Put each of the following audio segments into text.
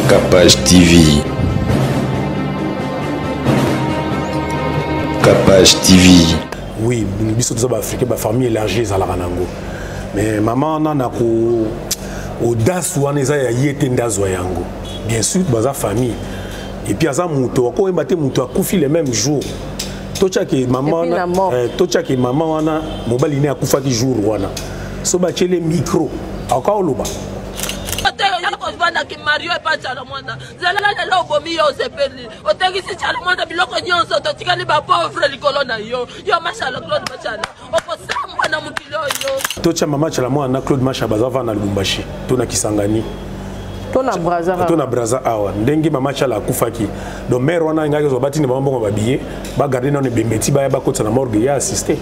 Capage TV. Capage TV. Oui, nous sommes africains, ma famille élargie à la Ranango. Mais maman, on a audace ou on a yango. Bien sûr, dans la famille. Et puis, à ça, mouto, quand on battait mouto, a couffé le même jour. Tocha qui maman, tocha qui maman, on a mobile a couffé qui jour, on a. So battre les micros. Encore loba. Qui Mario et pas Chalamanda. Zalala la obomi yo sepeli. Otengisi Chalamanda biloko nyonso to tikali ba pauvre likolona yo. Yo mashala Claude Machala. Oposamba na mukilo yo. Tocha mama Chalamanda Claude Machala bazava na Lubumbashi. Tona Kisangani. Tona Braza awa. Ndenge mama Chala kufaki. Do mère wana ngaki zo batini mama bongo babiye. Ba garder na ne bembeti ba ya ba kotsa na morgue ya assister.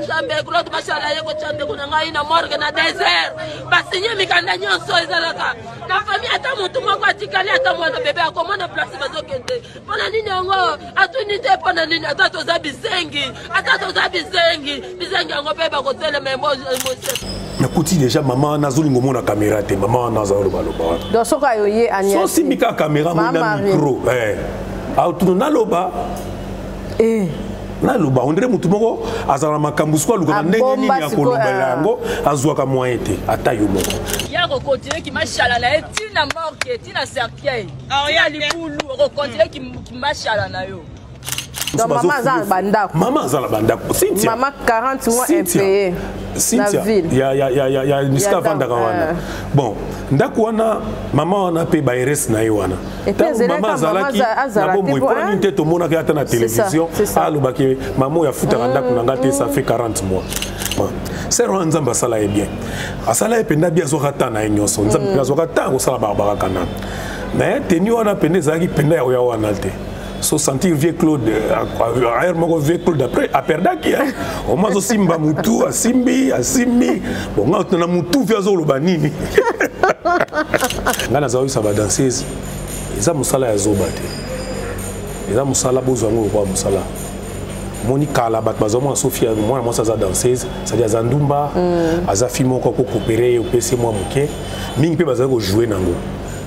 Jambe Claude Machala yeko chande kuna ngai na morgue na désert. Basinye mikanda nyonso ezalaka. Na famille ata mutu moko atikali ata mwana bébé akomona place bazokende. Pona nini yango atunite pona nini ata toza bisengi. Ata toza bisengi. Bisengi yango pe bakotela membo monsieur. Nakuti déjà maman nazolingo mona caméra te maman nazalo baloba. Donc soka yoye Agnès. So simika caméra mona micro. Auto na loba. Na loba on dirait mutu moko azala makambu swa luka ndenge nini ya kolobela yango azwaka moyen te ata yo moko ya ko continuer ki machala na etina morgue etina cercueil ya libulu ko continuer ki machala na yo. Donc maman azala bandako. Maman azala bandako. Cynthia. Maman 40 mois impayé. Cynthia. Ya niska vanda kawana. Bon, ndako wana maman wana pe baires na wana. Maman azalaki na bombo ipona nte to mona ka na télévision. Aloba ke maman ya futa ndako na ngate ça fait 40 mois. Bon, c'est Nzamba sala est bien. Asala e penda bien zokata na nyonso. Nzamba zokata ko sala barbara kana. Mais tenu wana penda zaki penda ya wana te. So sentir vieux Claude, ailleurs mon vieux Claude après a perdu qui au moins aussi mba mutu a simbi bon on a mutu via zolo banini ngana zawi ça va danseuse eza musala ya zobate eza musala bozwango kwa musala moni kala bat bazomo Sofia moi ça za danseuse ça dit azandumba azafi moko ko coopérer au PC moi muke mingi pe bazako jouer nango.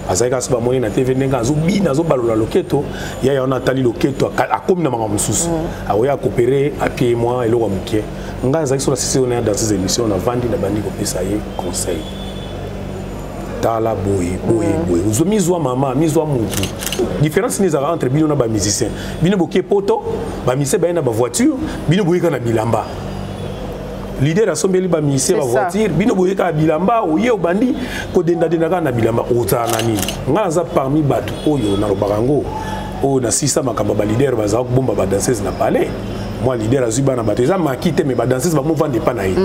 Azaka siba moyen na TV nenga azobina azobalola loketo ya on atali loketo akomi na manga mususu aoya coopérer à pied moi et loko mukie nga azaki sur la session dans ces émissions na vandi na bandi ko pesa ye conseil tala boy uzomizwa mama mizwa mutu différence ni za entre bino na ba musicien bino boké poto ba musicien ba na ba voiture bino boyeka na bilamba leader asombeli ba mise ba voiture bino boyeka bilamba oye obandi ko denda na bilamba otana nini ngaza parmi batu oyo na robarango o na sisa makamba ba leader baza ko bomba ba danseuse na palais moi leader azuba na bateza makite me ba danseuse ba mouvande pa na ye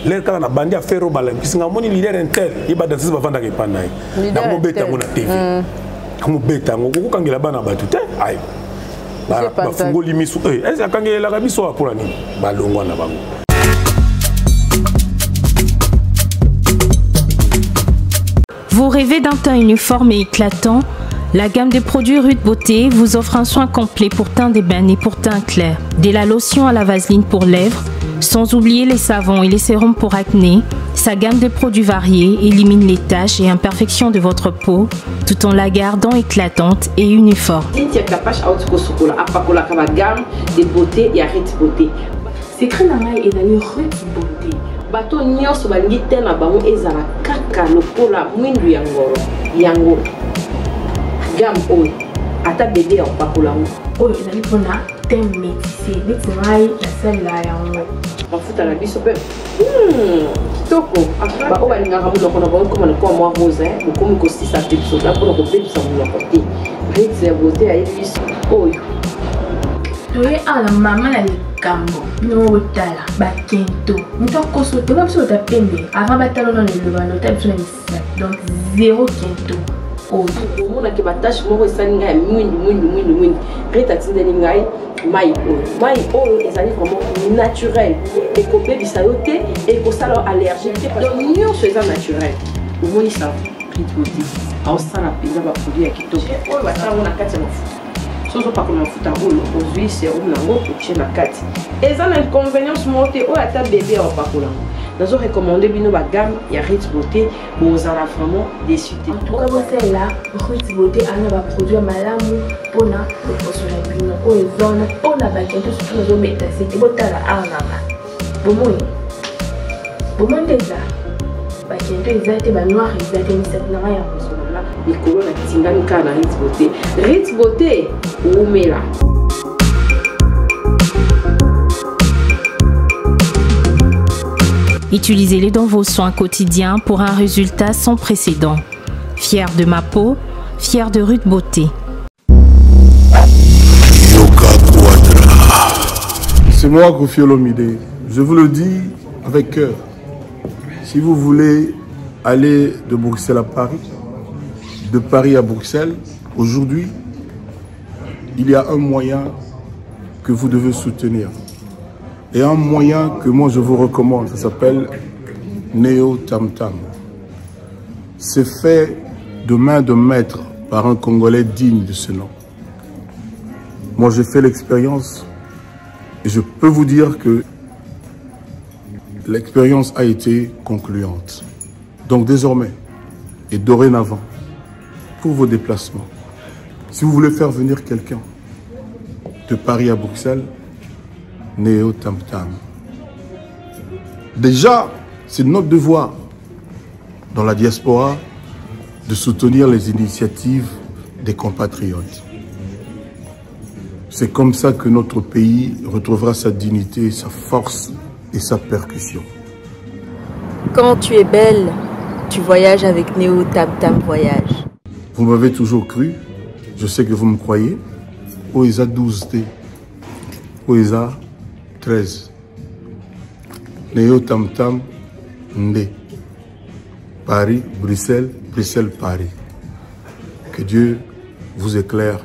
l'air kana na bandi a ferro bala kisinga moni leader intel ye ba danseuse ba vanda ke pa na ye na mo beta ngona TV mo beta ngo ko kangela bana batu te ay ba fungoli misu eza kangela ka miso apura nini balongwa na bango. Vous rêvez d'un teint uniforme et éclatant? La gamme des produits Rude Beauté vous offre un soin complet pour teint d'ébène et pour teint clair. Dès la lotion à la vaseline pour lèvres, sans oublier les savons et les sérums pour acné, sa gamme de produits variés élimine les taches et imperfections de votre peau tout en la gardant éclatante et uniforme. Cynthia Capage Autokosokola apakola kama gamme de beauté et Rude Beauté. Secret na ngai ezali Rude Beauté. Bato nyonso balingi te na bango ezala kaka lokola mwindu ya ngoro yango gamme oyo ata bébé ya opakola oyo ezali mpona te métissé neti ngai nasalela yango mafuta na biso mpe kitoko baoyo balingaka monoko na bango koma lokola mwa rose bokomi kosisa te biso da mpona kobebisa monoko te rite ya beauté ayebi biso oyo toye ala mama na likambo no otala bakento muto koso te ba biso ta pembe avant batalo na lelobano ta biso na misa donc zéro kento oyo omona ke batache moko esali ngai ya mwindu rita tindeli ngai mai oyo ezali vraiment naturel ekobebisa yo te ekosala allergie te donc nyonso eza naturel omoni sa Rude Beauté aosala mpenza baproduit ya kitoko oyo basalango na kati ya mafuta soso pakola mafuta oyo ozwi serum nango otie na kati eza na inconvénience moko te oyo ata bébé aopakola nazo recommander bino ba gamme ya Ritz Beauté vous en a vraiment déçu. En tout cas vous là Ritz Beauté ana ba produit malamu pona poso la bino o ezona pona ba kento surtout nazo mettre c'est botala arnama bomoi déjà ba kento ezate ba noir ezate ni cette na ya poso là les colons na tingani kana Ritz Beauté oumela. Utilisez-les dans vos soins quotidiens pour un résultat sans précédent. Fier de ma peau, fier de Ritz Beauté. C'est moi, Kofi Olomide. Je vous le dis avec cœur. Si vous voulez aller de Bruxelles à Paris, de Paris à Bruxelles, aujourd'hui, il y a un moyen que vous devez soutenir. Et un moyen que moi je vous recommande, ça s'appelle Neo Tam Tam. C'est fait de main de maître par un Congolais digne de ce nom. Moi j'ai fait l'expérience et je peux vous dire que l'expérience a été concluante. Donc désormais et dorénavant, pour vos déplacements, si vous voulez faire venir quelqu'un de Paris à Bruxelles, Neo Tam Tam. Déjà, c'est notre devoir dans la diaspora de soutenir les initiatives des compatriotes. C'est comme ça que notre pays retrouvera sa dignité, sa force et sa percussion. Quand tu es belle, tu voyages avec Neo Tam Tam Voyage. Vous m'avez toujours cru, je sais que vous me croyez. Oesa 12T, Oesa 13. Neo Tam Tam Ndé. Paris, Bruxelles, Bruxelles, Paris. Que Dieu vous éclaire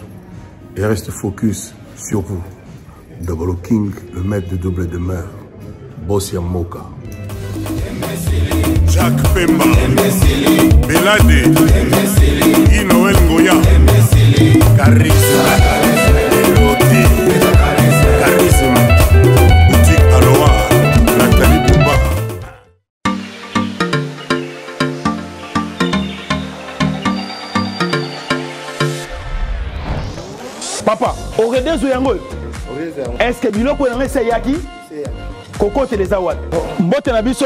et reste focus sur vous. Double King, le maître de double demeure. Bossia Moka. Jacques Pemba, Belade, Guy Noël Ngoya, Charisme, Elodie, Charisme, Boutique Aloha, Nathalie Bouba. Papa, aurait des oyango. Est-ce que biloko yango c'est yaki? Coco te les awad. Mbote na biso?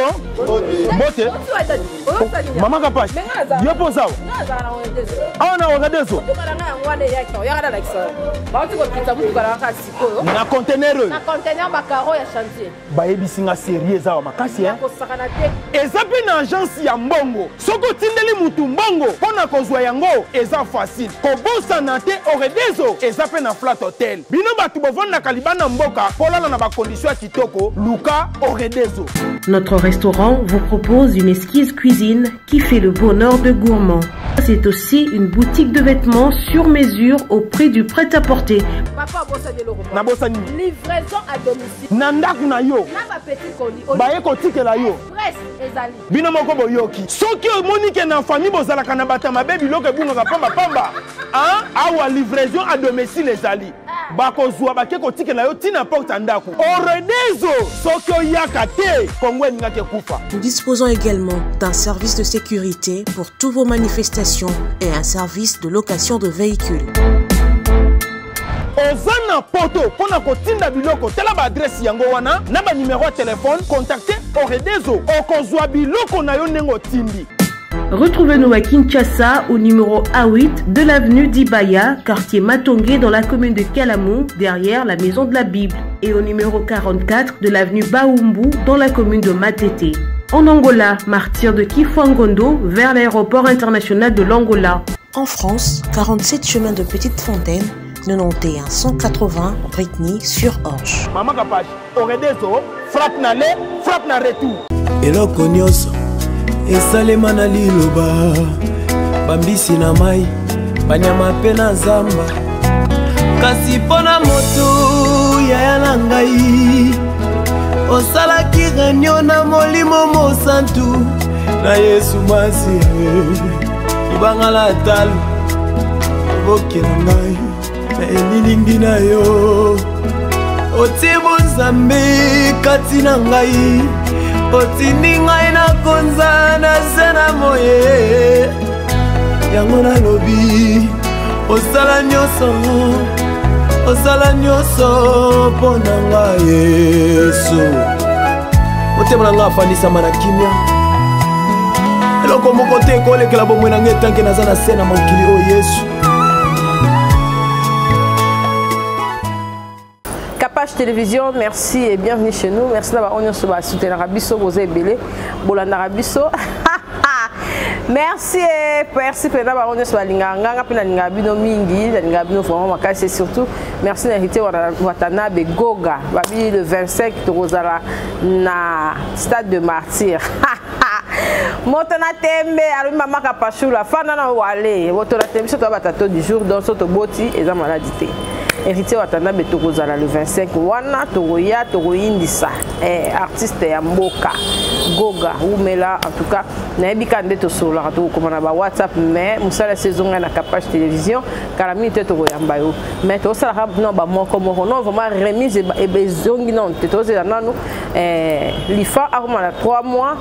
Mbote? Mama kapash. Yo posa. Ah na wagadezo. Na conteneur. Na conteneur bakaro ya chantier. Ba ebisinga sérieux za makasi hein. Ezape na agence ya mbongo. Soko tindeli mutu mbongo pona kozwa yango eza facile. Kobosa na te oredezo ezape na flat hotel. Bino batu bovanda kalibana mboka polala na ba condition ya kitoko. Notre restaurant vous propose une exquise cuisine qui fait le bonheur de gourmands. C'est aussi une boutique de vêtements sur mesure au prix du prêt-à-porter. Livraison à domicile. Nandak na yo. Na petit colis. Baye kotike la yo. Express ezali. Bino moko boyoki. Soki monique na famille bozala kana batama baby loke bunga pamba pamba. Hein? Awa livraison à domicile ezali. Bakozwa bake kotike la yo tina porte ndaku. Oredezo sokyo yakate kongwe ngake kufa. Nous disposons également d'un service de sécurité pour toutes vos manifestations et un service de location de véhicules. Ozana poto pona kotinda biloko tela ba adresse yango wana na ba numéro de téléphone contactez Oredezo okozwa biloko na yo nengo tindi. Retrouvez-nous à Kinshasa au numéro A8 de l'avenue d'Ibaya, quartier Matongé dans la commune de Kalamou, derrière la maison de la Bible, et au numéro 44 de l'avenue Baoumbu dans la commune de Matete. En Angola, martyr de Kifuangondo vers l'aéroport international de l'Angola. En France, 47 chemin de Petite Fontaine, 91 180 Brittany-sur-Orge. Maman Kapache, Oredezo, frappe na le, frappe na retour. Eloko nyonso esalema na liloba bambisi na mai banyama pe na zamba kasi pona moto yaya na ngai osalaki réunion na molimo mosantu na Yesu masi ibangala talo bokela ngai na elilingi na yo otibo nzambe kati na ngai otindi ngai nakonza na se na moye yango nalobi osala nyonso mpo na ngai Yesu motema na ngai afandisama na kimia eloko moko te ekolekela bomoi na ngai etanke naza na se na mokili oyo Yesu. Capache Télévision, merci et bienvenue chez nous. Merci d'avoir soutenu Rabisso, Bosé Belé, Bolanda Rabisso. Merci d'avoir soutenu Lingabino Mingi, Lingabino vraiment c'est surtout merci d'hériter Watanabe Goga, le 25 Rosala na stade de martyr. Motona tembe alumi mama Kapachou la fana na wale motona tembe surtout batato du jour dans soto boti et za maladie. Héritier Watanabe Tokozala le 25 wana Togoya Togoyindisa artiste ya mboka Goga Umela en tout cas nayebi kande to solo to komana ba WhatsApp mais musala saison na Capache Télévision kala minute to koyamba yo mais to sala no ba moko non vraiment remise et bezongi non to zela nanu lifa arma 3 mois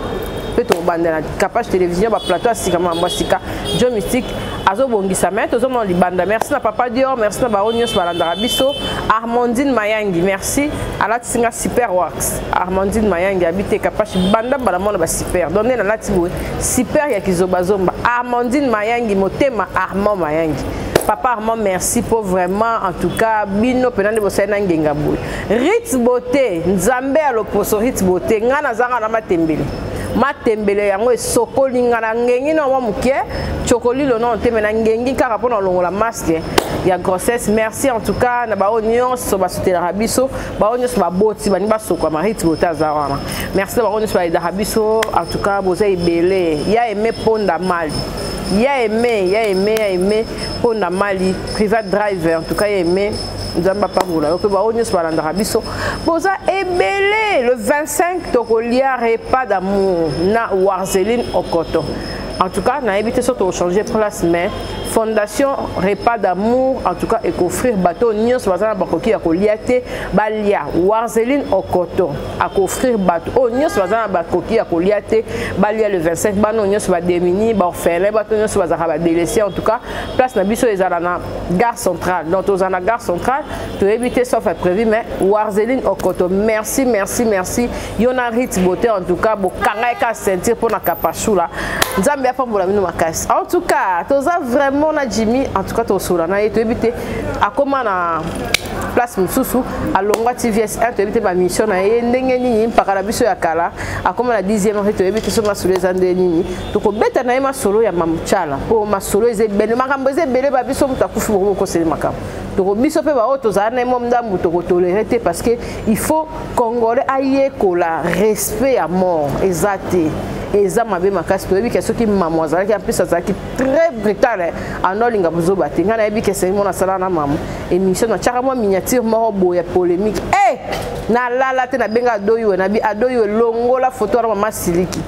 peut on banda Capache Télévision ba plateau asikama mbasika Joe Mystique azobongisa mais to zomo libanda merci na papa Dior merci na ba onios balanda Biso, Armandine Mayangi, merci. Alati singa super wax. Armandine Mayangi habite Capache banda balamona ba super. Donnez la latiboue. Super ya kizobazomba. Armandine Mayangi motema Armand Mayangi. Papa Armand, merci pour vraiment en tout cas bino penande bosena ngenga boy. Ritz beauté, Nzambe a l'opposo Ritz beauté, ngana zanga na matembele. Matembele yango esokoli ngana ngengi na mukie. Chokoli le nom teme na ngengi kaka pona longola masque ya grossesse. Merci en tout cas na ba onions so ba soutenir Rabisso, ba onions ba boti ba ni ba sokwa Ritz beauté azawana. Merci ba onions ba Rabisso en tout cas bozai belé. Ya aimé ponda mali. Il a aimé pour la Mali, private driver, en tout cas il a aimé. Nous avons pas voulu. Donc on est sur l'Andrabisso. Boza ébélé le 25 Tokolia repas d'amour na Warzeline Okoto. En tout cas, on a évité surtout de changer place, mais Fondation Repas d'amour, en tout cas, et offrir bateau Nios Bazana Bakoki à Koliate, Balia, Warzeline Okoto, à offrir bateau Nios Bazana Bakoki à Koliate, Balia le 25, Bano Nios Bademini, Baorfele, Bateau Nios Bazara délaissé, en tout cas, place Nabiso et Zalana, gare centrale. Donc, aux la gare centrale, tu as évité sauf à prévu, mais Warzeline Okoto, merci. Yona Ritz beauté, en tout cas, Bokangaika sentir pour la Kapachou là. En tout cas, tu as vraiment Jimmy, en tout cas, tu as soulana et tu as évité à comment na place Moussou, à Longwa TVS1, tu as évité ma mission à Ndengeni, Pakarabiso Yakala, à comment la 10e heure, tu as évité sur ma solo les Andeni. Donc, au bête, na ma solo ya Mamchala, pour ma solo est belle, ma gamboise belle, babiso, ta koufu, pour conseiller ma cam. Donc, biso pe ba auto za na mom ndambu to tolérer parce que il faut Congolais aille kola respect à mort, exacté. Et ça m'a bien marqué parce que ceux qui mademoiselle qui en plus ça qui très brutal en olinga buzo batinga na ebi que c'est mon sala na maman émission na charama miniature moko boya polémique na la te na benga doyo na bi adoyo longo la photo na maman siliki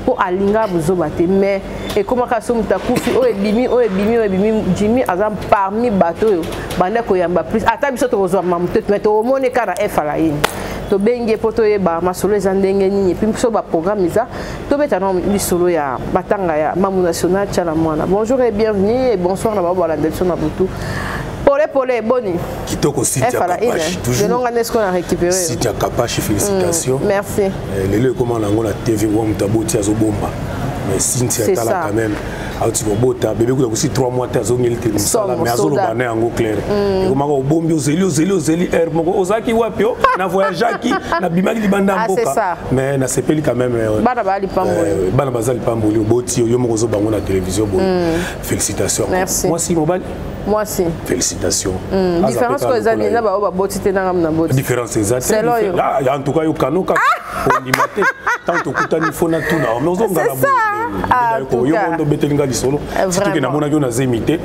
pour alinga buzo baté mais et comment ka so mutakufi o ebimi Jimmy azam parmi bateau banda ko yamba plus ata biso to zo maman peut mettre au mone kana efala yin to benge poto yeba masolo ezandenge nini puis so ba programme za to beta no lisolo ya batanga ya mamu national tchala mwana. Bonjour et bienvenue et bonsoir na ba la delson na butu pole boni kitoko site ya Capache toujours je n'ai qu'on a récupéré site ya Capache félicitations merci lelo comment na ngona TV wa mutaboti azobomba mais Cynthia tala quand même auti bota bébé ko aussi 3 mois tazo ngeli te musala mais azolo bana yango clair et comment ko bombi ozeli air moko ozaki wapio na voyage qui na bimaki libanda mboka mais na sepeli quand même bana bali pamboli bana bazali pamboli boti yo moko zo bango na télévision bon félicitations moi aussi félicitations différence que les années na ba boti te na ngam na boti différence exacte là en tout cas yo kanoka pour limiter tant to kutani fona tuna mais ozonga na bo yo mondo betelinga lisolo surtout que na mona yo na zemité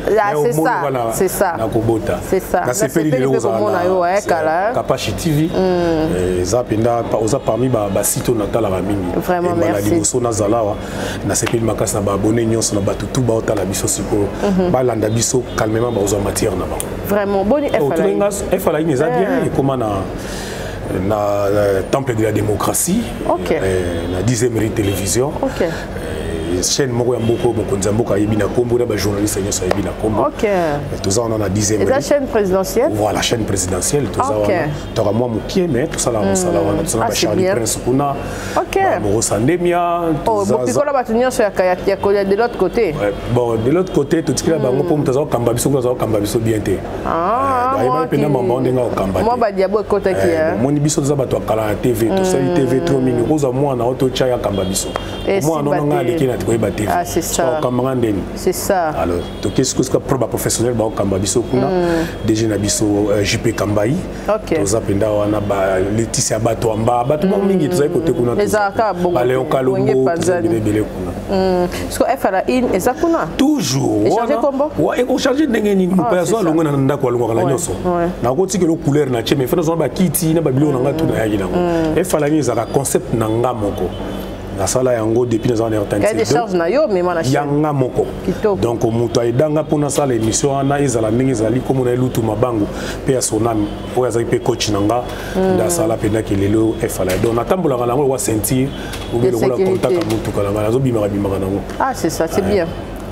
c'est ça na kobota c'est ça na sepeli le ozana yo kala Capache TV za penda oza parmi ba sito na tala ba mingi vraiment merci liboso na zalawa na sepeli makasi na ba abonné nyonso na batutu ba otala biso siko ba landa biso calmement ba oza matière na ba vraiment boni efala ine za bien et comment na na Temple de la démocratie, na 10e rue télévision. Chaîne moko ya mboko mokonzi mboka yebi na kombo na ba journaliste nyoso yebi na kombo. Tout ça on en a 10e. Et la chaîne présidentielle? Voilà, chaîne présidentielle, tout ça on a moi mukie mais tout ça là on sala on a tout ça ba Charlie Prince kuna. Moro Sandemia. Oh, bopikola batu nyoso ya de l'autre côté. Bon, de l'autre côté tout ce qui là bango pour mutaza kamba biso ko kamba biso bien te. Moi pena mamba ndenga kamba. Moi ba diabo kota ki ya. Moni biso za bato kala TV, tout ça TV trop mini. Oza moi na auto cha ya kamba biso. Moi non nga lekina Ah, c'est ça. C'est ça. Alors, qu'est-ce que c'est proba professionnel ba kamba biso kuna déjà na biso JP Kambai. OK. Toza penda wana ba Laetitia bato amba bato mingi toza côté kuna. Ezaka bon. Ba Léon Kalongo belé kuna. Est-ce que FRA in ezakuna? Toujours. Et changer combo? Ouais, on changer ndenge ni personne longo na ndako longo kala nyoso. Na ko tikelo couleur na cheme fena zo ba kiti na ba bilo na ngatu na yaki nango. FRA ni ezaka concept na ngamoko. La sala yango depuis les années 80. Il y a des charges na yo mais mana yanga moko. Donc muto aidanga pona sala émission na ezala ndenge ezali comme na lutu mabango pe ya sonami o ya zaki pe coach nanga da sala penda kelelo efala donc natambola ngala ngo wa sentir ou bien la contact mutu kala ngala zo bimaka nango. Ah c'est ça, c'est bien.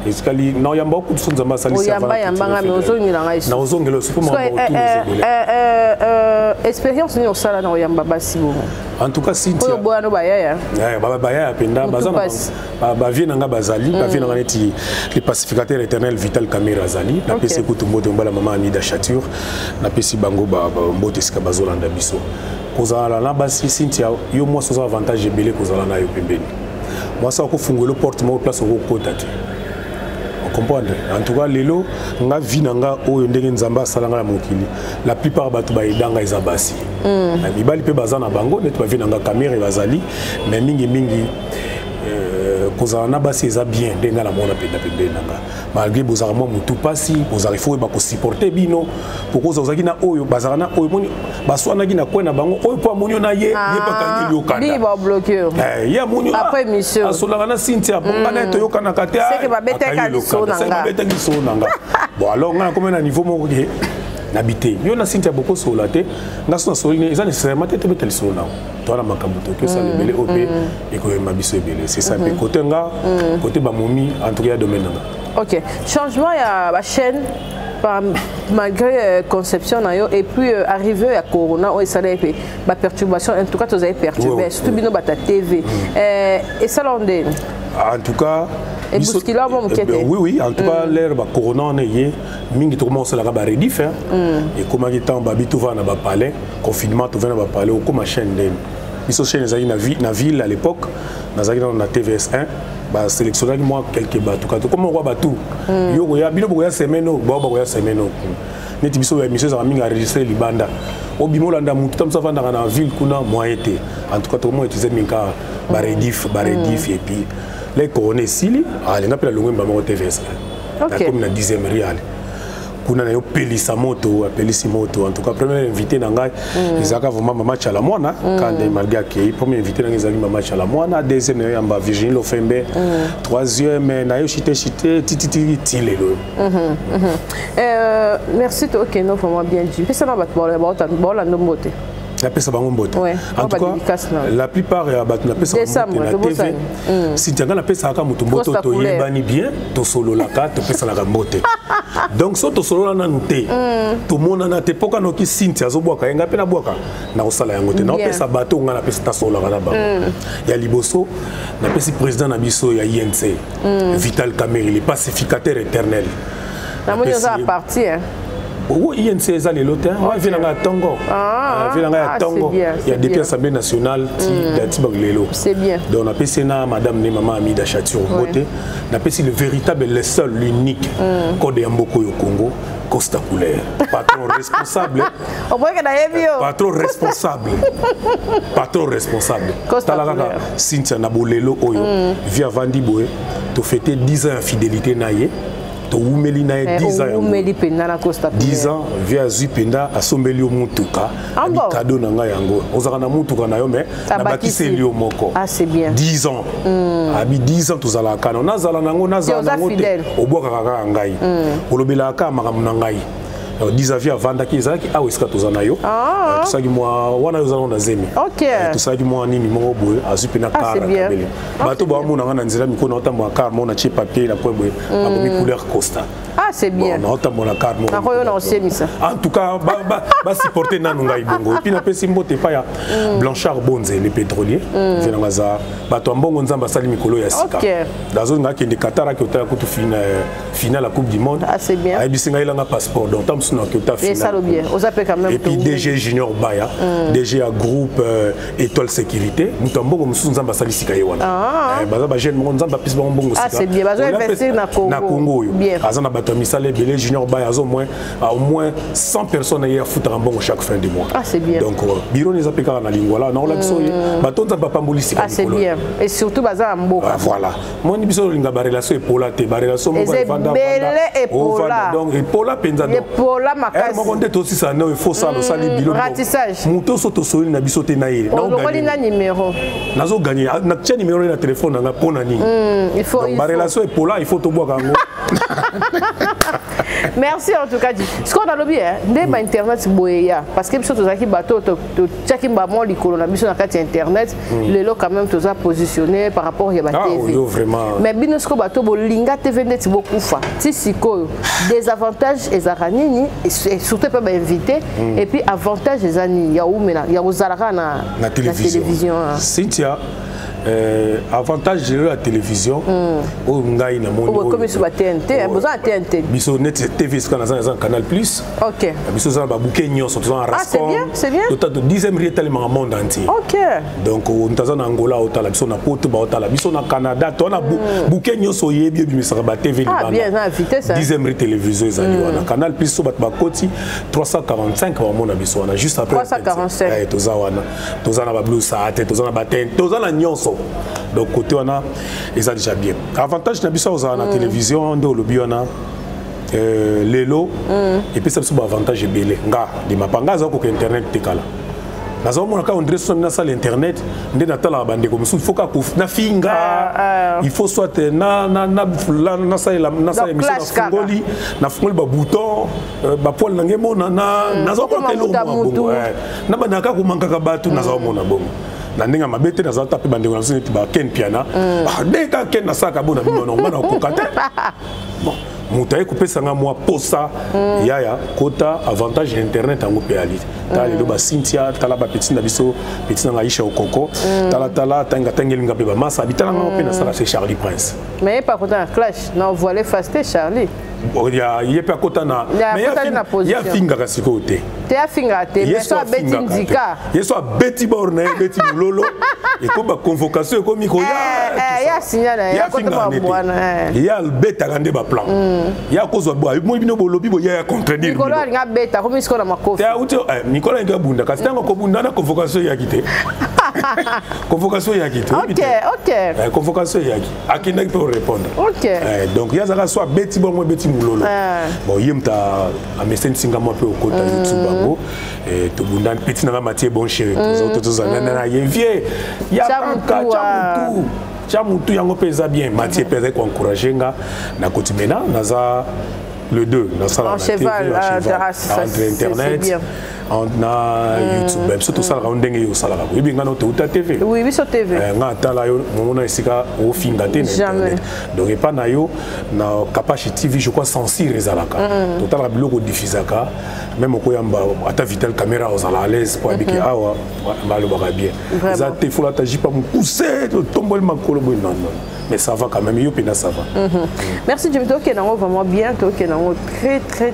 Eskali non yamba ku tsunza masali sa va. Yamba mais ozongela ngaiso. Na ozongela supu mambo expérience ni osala na yamba basi bo. En tout cas Cynthia. Oyo boya no bayaya. Baba bayaya penda bazana ba vie nanga bazali, ba vie nanga neti les pacificateurs éternels Vital Kamera azali, na pesi kutumbote mbala mama Amida Chature, na pesi bango ba mbote sika bazolanda biso. Kozala na basi Cynthia yo moi sans avantage belé kozala na yo pembeni. Moi ça ko fungola porte mo place ko kota te. Comprendre. En tout cas, lelo nga vi nanga oyo ndenge nzamba salanga na mokili. La plupart batu ba idanga izabasi. Na mibali pe bazana bango net ba vi nanga caméra bazali, mais mingi kozala na basi eza bien ndenga la mona penda pembe nanga. Malgré bozara mo mutu pasi, bozara faut ba ko supporter bino. Poko zozaki na oyo bazara na oyo moni baswana ki na kwena bango oyo po monyo na ye pa kangi yokanda. Bi ba bloquer. Ya monyo. Après mission. Asolanga na Cynthia bonga na to yokana kate. C'est que ba beteka so nanga. Bon alors nga comme na niveau moko ke nabité. Yo na Cynthia boko sola te. Nga so na solini eza nécessairement te betel so na. Toi na makambuto que ça le belé OP et ko mabiso belé. C'est ça pe côté nga côté ba momi en tout cas domaine nga. OK. Changement ya ba chaîne malgré conception et puis arrivé à Corona où ça a ba perturbation en tout cas vous avez perturbé surtout bino bata TV et ça l'ondé en tout cas et bousquila bon oui en tout cas l'air ba Corona on est mingi tout commence la ba redif et comment qui temps babi tout va na ba palais confinement tout va na ba palais ou comme chaîne de biso chaîne na ville à l'époque na TVS1 ba sélectionner moi quelques bateaux comme on voit bateau yo ya bilo boya semaine ba boya semaine neti biso ya émission za mingi enregistrer libanda o bimolanda mutu tam savanda na ville kuna moi été en tout cas tout le monde utilisait minka ba redif et puis les coroner sili allez na pela longwe ba mo TVS1 la comme na 10e rial kuna na yo pelisa moto en tout cas premier invité na ngai izaka vraiment mama chala mwana quand malgré que premier invité na ngai mama chala mwana deuxième na yamba Virginie Lofembe troisième na yo chité titi lelo merci to OK non vraiment bien dit ça na ba la ndombote la pesa bango mbote en tout cas la plupart ya batu na pesa mbote na TV si tianga na pesa aka mutu mbote to yebani bien to solo la ka to pesa la mbote donc so to solo na nute to mona na te poka no ki Cynthia zo bwaka nga pe na bwaka na osala yango te na pesa bato nga na pesa ta solo la ba ya liboso na pesa président na biso ya INC Vital Kamera le pacificateur éternel na monyo za partir Oui, INC est allé l'hôtel. Ouais, vient à Tongo. Vient à Tongo. Il y a des assemblées nationales Tibaglelo. C'est bien. Donc on a passé na madame ne maman Amida Chature Bote. On a passé le véritable, le seul, l'unique code Mboko au Congo. Costa Couleur. Patron responsable. On voit qu'il a patron responsable. Patron responsable. Costa Couleur. Cynthia Nabolelo Oyo. Via Vandiboe. Tu fêtais 10 ans d'infidélité naïe. To umeli na 10 ans. Umeli penda na Costa Couleur. 10 ans via Zupenda asombeli o mutuka. Abi cadeau na nga yango. Ozaka na mutuka na yo mais na bakiseli o moko. Ah c'est bien. 10 ans. Abi 10 ans tozala kana. Nazala nango nazala nango te. Obwaka kaka ngai. Olobela ka makamuna ngai. 10 avant qui ezaki awa esika tozana yo tosaki mwa wana yo zana na zemi tosaki mwa nini moko boye azwi pena kara kabele bato bamona nga na nzela mikolo na otambola kar mo na tie papier na poe boye bakomi couleur costa c'est bien na otambola kar mo nakoyo na osemisa en tout cas basupporte nanu ngai bongo epuis napesi mbote epai ya Blanchard Bonze le pétrolier venanga za bato ya mbongo nzambe asali mikolo ya sika nazolinga akende Qatar aki otala kutu finale ya coupe du monde ayebisi ngai elanga passeport donc ntango mosusu naki ota finale et puis DG Junior Baya DG ya groupe Étoile Sécurité moto ya mbongo mosusu nzambe asali sika ye wana baza bajeune moko nzambe apesi bango mbongo sika na Congo oyo aza na bato ya misala ebele Junior Baya aza au moins 100 personnes aye afutaka mbongo chaque fin du mois donc biro neza mpe kaka na lingwala naola biso ye bato nzambe apamboli sika mikolo et surtout baza na mboka voilà moni biso olinga barelation epola te barelation moko donc epola mpenza moko nde tosisa nao efo sala osali bilo moto so tosoli na biso te na ye nazoganye natia nimero na telefone nanga mpo na nini donc barelation epola il faut tobwaka yango merci en tout cas ce qu'on a lobby nde ba internet boya parce que biso tozaki bato to tchaki ba mo likolo na biso na kati internet lelo quand même toza positionné par rapport ya ba TV mais bino ce ko bato bolinga TV net bokufa ti sikoyo des avantages ezaka nini et surtout pas ba invité et puis avantage ezani ya umena ya ozalaka na télévision Cynthia avantage de la télévision au ngai na mono comme sur la TNT besoin de TNT biso net TV sika na Canal Plus OK biso za ba bouquet nyonso to en Rascom c'est bien to 10e riet tellement monde entier OK donc on taza na Angola o tala biso na Porto ba o tala biso na Canada to na bouquet nyonso yebi bi misaka ba TV libana bien na invité ça 10e riet télévision ezali wana Canal Plus so bat ba koti 345 ba mona biso wana juste après 345 to za wana to za na ba blue saate to za na ba ten to za na nyonso donc côté on a ils a déjà bien avantage na biso on a la télévision de lobby on a lelo et puis ça c'est avantage belé nga di mapanga za ko internet tekala nazo mona ka on dirait sur na salle internet ndé na tala bande comme il faut ka na finga il faut soit na salle émission na fungoli na fungoli ba bouton ba poil na ngemo na nazo ko ke lo na ba na ka ko manka ka batu nazo mona bongo na ndinga mabete na zata pe bandeko na biso neti ba ken piana deka ken na saka bona bino ngana okokate bon muta ekopesa nga mwa posa yaya kota avantage ya internet yango pe ali tala lelo ba Cynthia tala ba petit na biso petit na Aisha Okoko tala tanga tangelinga pe ba masa bitala nga pe na sala c'est Charlie Prince mais pas kota clash na voilé fasté Charlie ya yepa kota na mais ya finga kasiko te te afinga te mais so beti ndika yeso beti borne beti mulolo et comme convocation comme miko ya signala ya kota ba bwana ya beta kande ba plan ya kozwa bo moi bino bolobi bo ya contredire Nicolas nga beta comme isko na makofi ya uto Nicolas nga bunda kasi tango ko bunda na convocation ya kite convocation ya kite OK convocation ya ki akinda pour répondre OK donc ya zaka soit beti bon moi beti mulolo bon yemta a mesen singa mo pe okota YouTube bango et to bunda petit na Mathieu bon chéri to zana na yevie ya ka chamutu yango pesa bien Mathieu pesa ko encourager nga na kotimena naza le 2 na sala na TV entre internet on a YouTube même surtout ça ndenge yo sala ko ibi ngano to uta TV oui biso TV nga tala yo mona esika o finga te internet donc et pas na yo na Kapashi TV je crois censure ezalaka total biloko diffusaka même ko yamba ata vital caméra aux à l'aise pour habiter awa mbalo baka bien ça te faut la tajipa mu pousser tombol makolo bon non mais ça va quand même yo pena ça va merci Jimmy to kenango vraiment bien to kenango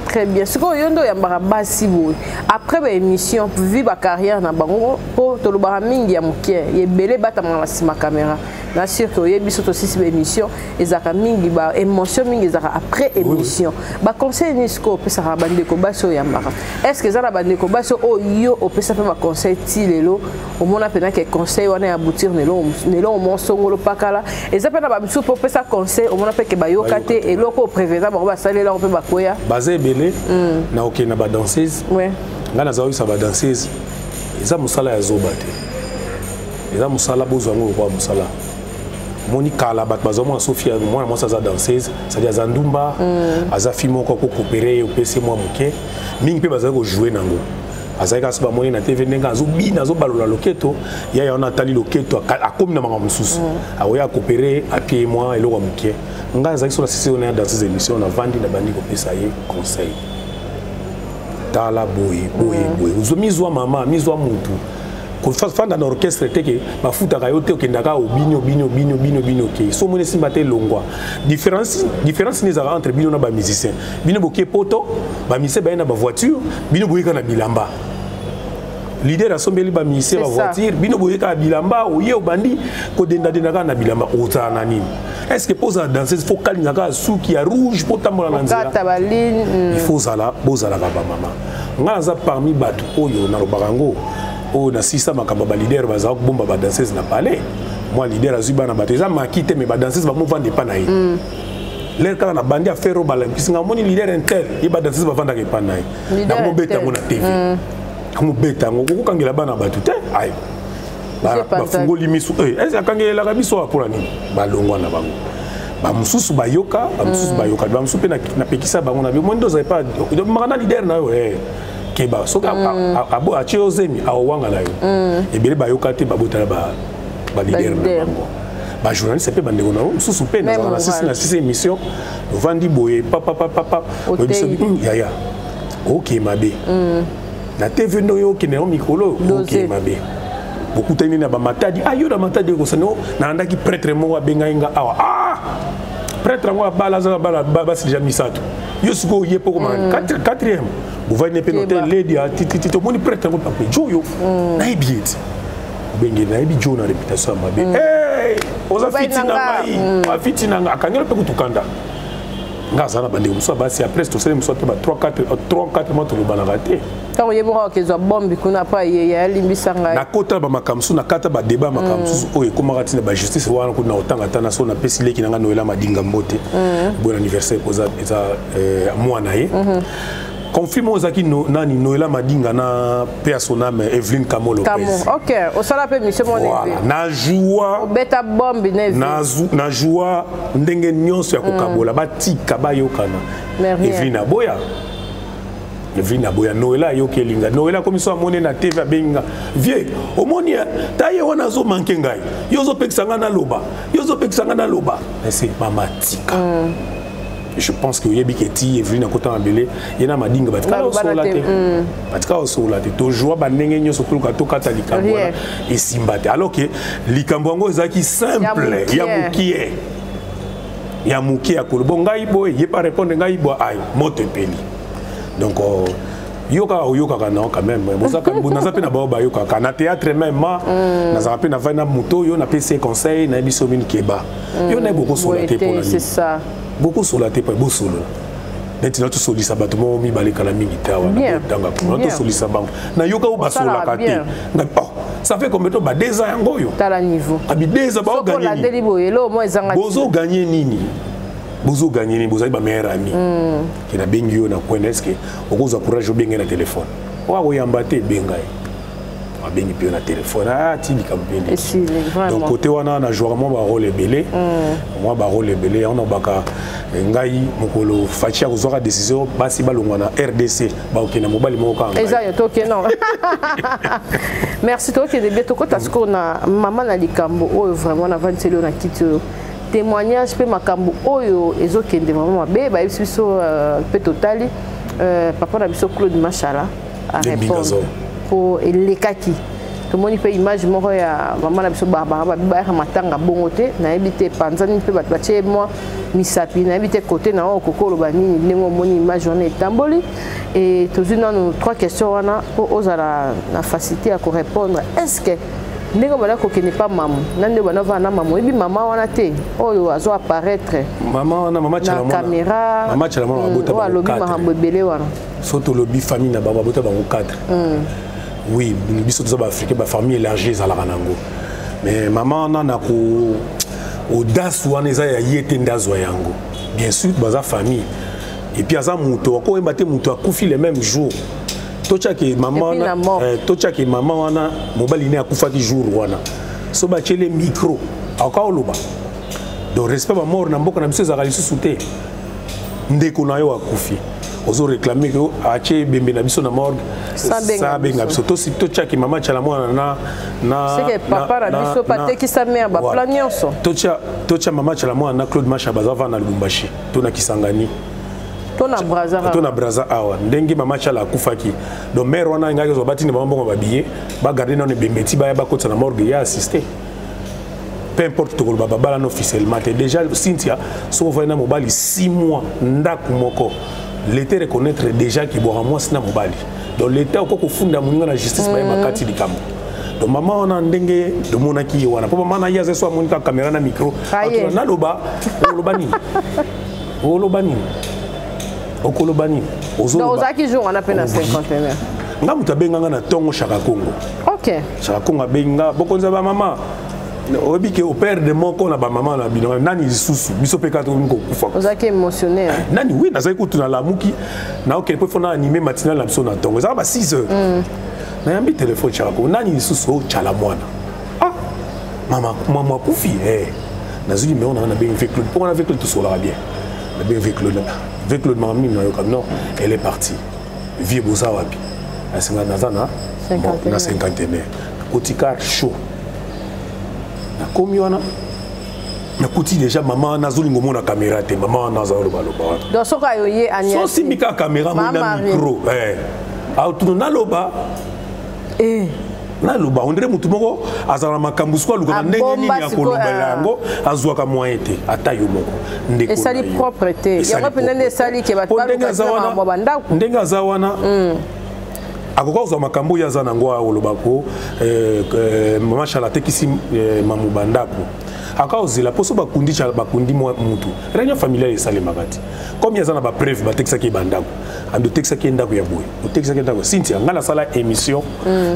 très bien ce ko yondo yamba basi bo après ba émission vu ba carrière na bango po to lobara mingi ya mukie yebele bata ma sima caméra na sûr que yebi soto sisi ba émission ezaka mingi ba émotion mingi ezaka après émission ba conseil nisco pesa ka bande ko baso yamba est-ce que ça la bande ko baso o yo o pesa pa ba conseil ti lelo o mona pena que conseil wana ya aboutir nelo mo songolo pakala ezapa na ba biso po pesa conseil o mona pe ke ba yo kate et loko prévenant ba salela on peut ba koya basé belé na ok na ba danseuse nga na zawi sa ba danseuse eza musala ya zoba te eza musala bozwango kwa musala Monica la batbazoma Sophia moi moi ça danseuse ça dit Zandumba azafi moko ko coopérer au PC moi muke mingi pe baza ko jouer nango azaka soba moni na TV nenga azobina azobalola loketo ya on atali loketo akomi na mama mususu aoya coopérer à pied moi eloko muke nga zaki so la sisi on est dans ces émissions on a vendu na bandi ko pesa ye conseil tala boye uzomizwa mama mizwa mutu kofanda na orchestre teke bafuta ka yote okendaka obinyo ke so moni simba te longwa différence ni za entre bino na ba musicien bino boké poto ba musicien ba na ba voiture bino boyeka na bilamba leader asombeli ba musicien ba voiture bino boyeka bilamba oye obandi ko denda na bilamba otana nini est-ce que posa danseuse faut kalingaka suki ya rouge pour tambola na nzela il faut sala bozala ka ba mama ngaza parmi batu oyo na robarango o na sisa makamba ba leader baza bomba ba danseuse na palais moi leader azuba na bateza makite me ba danseuse ba mo vendre pas na ye l'air kana na bandi a faire bala kisinga moni leader intel ye ba danseuse ba vendre pas na ye na mo beta ngo na TV mo beta ngo ko kangela bana batu te ay ba fungoli misu est-ce akangela ka biso pour nini ba longwa na bango ba mususu ba yoka ba mususu pe na pekisa bango na bi mo ndo za pas makana leader na yo keba soka abo achi ozemi awanga na yo ebele bayoka te babotala ba leader na bango ba journaliste pe bande gona susu pe na sisi émission vandi boye papa ya OK mabe na TV no yo kinero mikolo OK mabe beaucoup tani na ba matadi ayo na matadi ko sano na andaki prêtre mo wa benga inga awa prêtre ngo bala za bala basi déjà misato yo siko yepo ko man 4e vous voyez ne penote lady a titito moni prêtre ngo pape joyo na ibiet bengi na ibi jo na réputation mabe oza fitina mai wa fitina akangelo pe kutukanda ngaza na bande muso basi après to sele muso to ba 3-4 mois to bana raté tant yebo ke zo bombi kuna pa ya limbisanga na kota ba makamsu na kata ba débat makamsu oye koma ratina ba justice wana kuna otanga tana so na pesi leki nanga noela madinga mbote bon anniversaire poza eza mwana ye confirme ozaki nani noela madinga na personame Evelyne Kamolo Lopez OK au sala pe monsieur mon voilà na joie beta bombi na joie ndenge nyonso ya kokabola batika bayokana Evelyne Aboya Noela yokelinga Noela komiso amone na TV abenga vie omoni taye wana zo manke ngai yozo pekisanga na loba c'est mama tika je pense que yebi keti Evelyne akota mabele yena madinga batika osola te toujours ba ndenge nyonso tuluka tokata likambo et simbate alors que likambo yango ezaki simple ya mukie ya kolobo ngai boye ye pas répondre ngai bo ay moto peli donc yoka kana quand même boza pe na ba yoka na théâtre même na za pe na va na moto yo na PC conseil na biso mini keba yo na beaucoup sur la tête pour la c'est ça beaucoup sur la tête pour solo maintenant tu solisa batmo mi baleka la mingi tawa na danga pour tu solisa bango na yoka ou basola kate na ça fait combien de temps ba 2 ans yango yo tala niveau abi 2 ans ba gagner la delibo elo mo ezanga bozo gagner nini bozo gagner ni bozo ba meilleur ami qui na bengi yo na coin est-ce que okoza courage bengi na téléphone wa oyamba te bengai abengi pe na téléphone tili kampeni donc côté wana na joueur mo ba rôle belé moi ba rôle belé on baka ngai mokolo fachi akozwaka décision basi balongwa na RDC ba okena mobali moko kanga eza yo toke non merci toke de bientôt kota sko na mama na likambo oyo vraiment na vantselo na kiti témoignage pe makambo oyo ezokende vraiment mabe ba biso pe totali papa na biso Claude Machala a répondre pour elekaki tomoni pe image moko ya mama na biso baba ba matanga bongo te na ebite panzani pe batbache moi misapi na ebite côté na okokolo banini ndenge omoni image on etamboli et tozuna nos 3 questions wana pour ozala na facilité à répondre est-ce que ndenge bala ko kene pas maman nande bana va na maman ebi mama wana te oyo azo apparaître mama chala mona caméra mama chala mona bota ba lobi mahambo belé wana soto lobi famille na baba bota bango 4 oui biso toza ba africain ba famille élargie za la kanango mais maman na ko audace wana eza ya yete ndazwa yango bien sûr baza famille et puis aza muto ko embate muto akufi le même jour tochaki maman wana mobali ne akufaki jour wana so ba chele micro akaoloba donc respect ba mort na mboka na biso ezalaka lisusu te ndeko na yo akufi ozo réclamer que ache bembe na biso na morgue ça benga biso to si to chaki mama chala mwana na c'est que papa na biso pate ki sa mère ba plan nyonso to cha mama chala mwana na Claude Masha bazava na Lubumbashi to na Kisangani to na braza awa ndenge mama chala akufaki donc mère wana ngaki zo batini mama bongo babiye ba garder na bembeti ba ba kotsa na morgue ya assister peu importe to kolba babala no officiellement déjà Cynthia so voyana mobali 6 mois ndaku moko l'état reconnaître déjà qu'il boira moi sina mobali donc l'état ko funda muninga na justice ba makati likambo donc maman on a ndenge de monaki wana papa maman na yaze so monika caméra na micro na loba olobani okolobani donc ozaki jour on a peine 50 nga mutabenga na tongo Chaka Congo OK Chaka Congo benga bokonza ba maman obi ke au père de mon na ba maman na bino nani lisusu biso pe ka to ko kufa ozaki émotionné nani oui nazaki ko tuna la muki na OK pe fona animer matinal na biso na tongo ça ba 6 heures na yambi téléphone Chaka ko nani lisusu chala mwana maman kufi nazuli mais on a bien avec Claude pour on avec Claude tout sera bien na bien avec Claude mamie na yo comme non elle est partie vie boza wapi à 50 nazana na 50 kotika chaud comme on a nakuti déjà maman nazolingo mona caméra te maman nazalo baloba donc soka yoye anya so simika caméra mona micro auto na loba na loba on dirait mutu moko azala makambusko luka ndenge nini ya kolobela yango azwaka moyen te ata yo moko ndeko esali propreté yango pendene esali ke batwa ndenge azawana akoka za makambo ya za nango olobako mama chala tekisi mamubandako akaozela poso bakundi chala bakundi mutu réunion familiale esale makati comme yazana ba preuve ba tekisa ki bandako ando tekisa ki ndako ya boye o tekisa ki ndako Cynthia ngala sala émission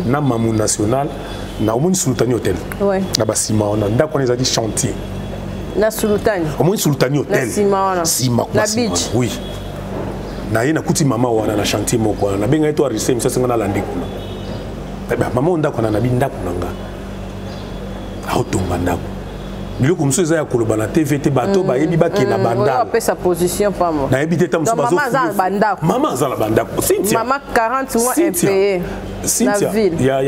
na mamu national na omoni sultani hotel na basima ona ndako ezali chantier na sultani omoni sultani hotel sima na beach oui na yena kuti mama wana na chantier moko na benga eto arise misa senga na lande kuna mama ndako na nabi ndako nanga automba ndako biloko muso eza ya koloba na TVT bato ba yebi ba kena banda on peut sa position pas moi na yebi teta muso bazo maman za la bandako Cynthia maman 40 mois impayé Cynthia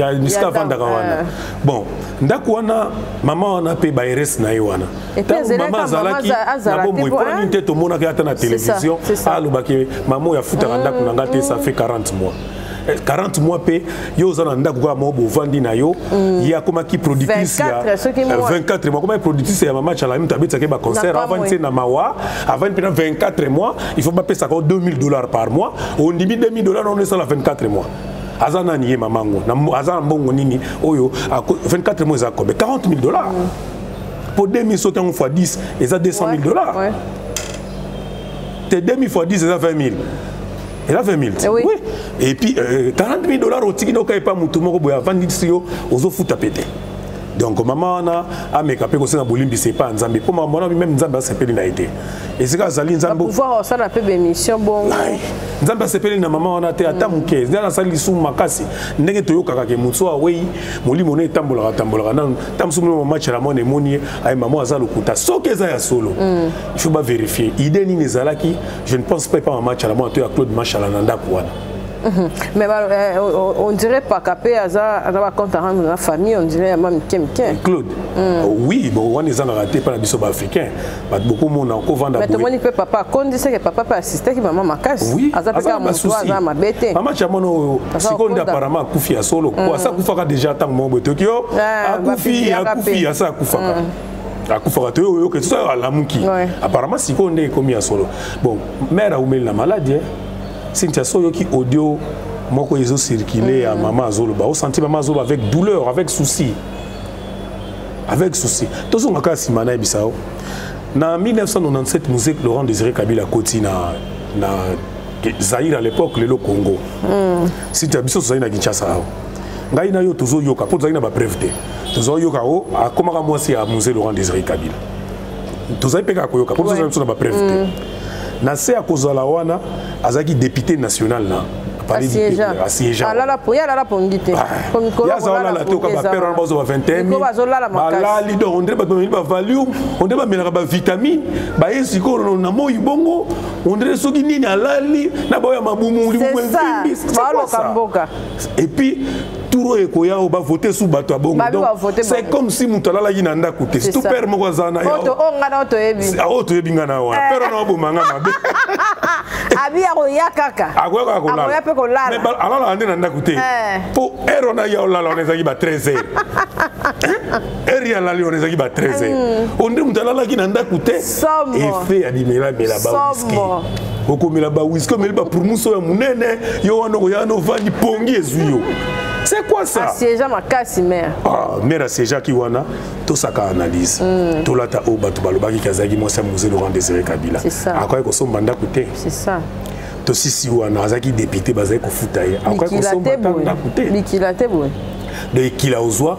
ya niska vanda wana bon ndako wana mama wana pe ba RS na ye wana mama zalaki na bombo epona nte to mona ka na télévision aloba ke maman ya futa ndako nanga te ça fait 40 mois 40 mois pe yo zana ndako kwa mobo vandi na yo ya koma ki productrice ya 24 mois koma productrice ya mama chala mta betsa ke ba concert avant c'est na mawa avant pendant 24 mois il faut pas payer ça $2000 par mois on dit $2000 on est ça la 24 mois azana nié mamango na azana mbongo nini oyo 24 mois za combien $40,000 pour 2000 sauter en fois 10 et ça $200,000 t'es 2000 fois 10 et ça 20,000 et là 20,000 oui et puis $40,000 au tikino ka pas mutu moko boya vandi sio ozo futa pété donc maman na ameka pe ko sena bolimbi c'est pas nzambe pour maman même nzambe sepeli na été et c'est ka zali nzambe pouvoir ça na pe émission bon nzambe sepeli na maman na te ata muke na sali su makasi ndenge toyoka ka ke mutso awei molimo ne tambola na tamsu mo match la mone moni ay maman azalo kuta soke za ya solo il faut pas vérifier idée ni nezalaki je ne pense pas un match la mone to ya Claude Machala nanda kwana mais on dirait pas qu'après Aza va compte à rendre la famille, on dirait même quelqu'un. Claude, oui, bon, on est en raté par la biso africain, mais beaucoup monde encore vendre. Mais tout le monde peut papa, quand on dit que papa peut assister, que maman m'a cassé. Oui, Aza peut faire mon toit, Aza m'a bêté. Maman chamono, si on dit apparemment koufi à solo, quoi ça koufa déjà tant mon beau Tokyo, koufi, à ça koufa. Akufaka to yo que tout ça à la muki. Apparemment si on est commis à solo. Bon, mère a oumé la maladie. Cynthia Soyoki audio moko ezo circuler à maman Azolo ba o senti maman Azolo avec douleur avec souci tozo ngaka simana bisao na 1997 musique Laurent Désiré Kabila koti na Zaïre à l'époque le Congo Cynthia biso Zaïre na Kinshasa ngai na yo tozo yoka po Zaïre na ba breveté tozo yoka o akomaka mwasi ya musée Laurent Désiré Kabila tozo peka koyoka po tozo na ba breveté na se a kozala wana azaki député national na assiégeant alala po ya alala pongi te comme ko ya za la to ka ba père on ba 21 ko ba zola makasi ba li do on dirait ba valium on dirait ba melaka ba vitamine ba yesi ko na mo ibongo on dirait soki nini alali na ba ya mabumu li mu et puis Touro et Koya va voter sous bateau à Bongo. C'est comme si Moutalala y n'a coûté. C'est tout père Mogazana. Auto Bingana. Père no Bomanga. Abi Aroya Kaka. Aroya Pekola. Mais alors on n'a coûté. Pour Erona Yaola, on est à 13h. Eria la on est à 13h. On dit Moutalala qui n'a coûté. Et fait à Dimela Bela Whisky. Okomela ba whisky mais ba pour muso ya munene yo wana ya no vandi pongi ezuyo. C'est quoi ça? Assiégeant makasi mère. Ah, mère assiégeant qui wana to saka analyse. To lata o batu balobaki kazaki mo sa musée Laurent Désiré Kabila. C'est ça. Akoy ko somba ndakuté. C'est ça. To sisi wana azaki député bazaki ko futaye. Akoy ko somba ndakuté. Bikilate boy. De kila ozwa